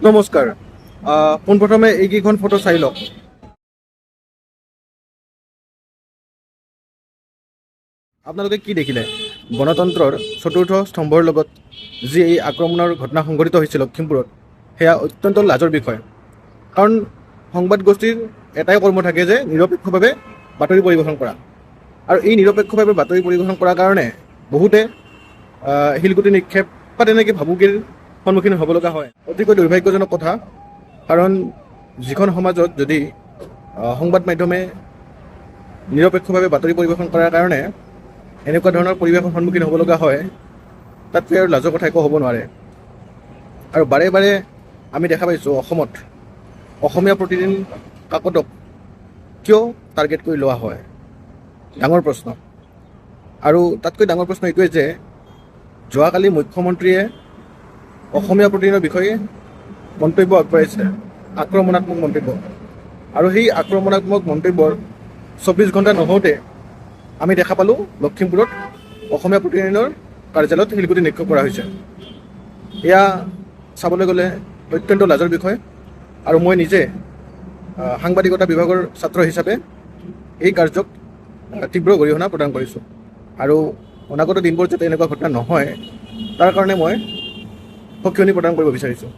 নমস্কাৰ। পোনপ্ৰথমে এইকেইখন ফটো চাই লওক। আপোনালোকে কি দেখিলে? গণতন্ত্ৰৰ চতুৰ্থ স্তম্ভৰ লগত যি এই আক্ৰমণৰ ঘটনা সংঘটিত হৈছে লখিমপুৰত, সেয়া অত্যন্ত লাজৰ বিষয়। কাৰণ সংবাদ গোষ্ঠীৰ এটাই কৰ্ম থাকে যে নিৰপেক্ষভাৱে বাতৰি পৰিৱেশন কৰা। আৰু এই নিৰপেক্ষভাৱে বাতৰি পৰিৱেশন কৰাৰ কাৰণে বহুতে শিলগুটি নিক্ষেপ বা তেনেকৈ ভাবুকিৰ সন্মুখীন হ'ব লগা হয়। অতিকৈ দুৰ্ভাগ্যজনক কথা। কাৰণ যিখন সমাজত যদি সংবাদ মাধ্যমে নিৰপেক্ষভাৱে বাতৰি পৰিৱেশন কৰাৰ কাৰণে এনেকুৱা ধৰণৰ পৰিৱেশৰ সন্মুখীন হ'ব লগা হয়, তাতকৈ আৰু লাজৰ কথা একো হ'ব নোৱাৰে। আৰু বাৰে বাৰে আমি দেখা পাইছোঁ অসমত অসমীয়া প্ৰতিদিন কাকতক কিয় টাৰ্গেট কৰি লোৱা হয়, ডাঙৰ প্ৰশ্ন। আৰু তাতকৈ ডাঙৰ প্ৰশ্ন এইটোৱে যে যোৱাকালি মুখ্যমন্ত্ৰীয়ে অসমীয়া প্ৰতিদিনৰ বিষয়ে মন্তব্য আগবঢ়াইছে, আক্ৰমণাত্মক মন্তব্য। আৰু সেই আক্ৰমণাত্মক মন্তব্যৰ 24 ঘণ্টা নহওঁতে আমি দেখা পালোঁ লখিমপুৰত অসমীয়া প্ৰতিদিনৰ কাৰ্যালয়ত শিলগুটি নিক্ষেপ কৰা হৈছে। এয়া চাবলৈ গ'লে অত্যন্ত লাজৰ বিষয়। আৰু মই নিজে সাংবাদিকতা বিভাগৰ ছাত্ৰ হিচাপে এই কাৰ্যক তীব্ৰ গৰিহণা প্ৰদান কৰিছোঁ। আৰু অনাগত দিনবোৰ যাতে এনেকুৱা ঘটনা নহয় তাৰ কাৰণে মই সকিয়নি প্ৰদান কৰিব বিচাৰিছোঁ।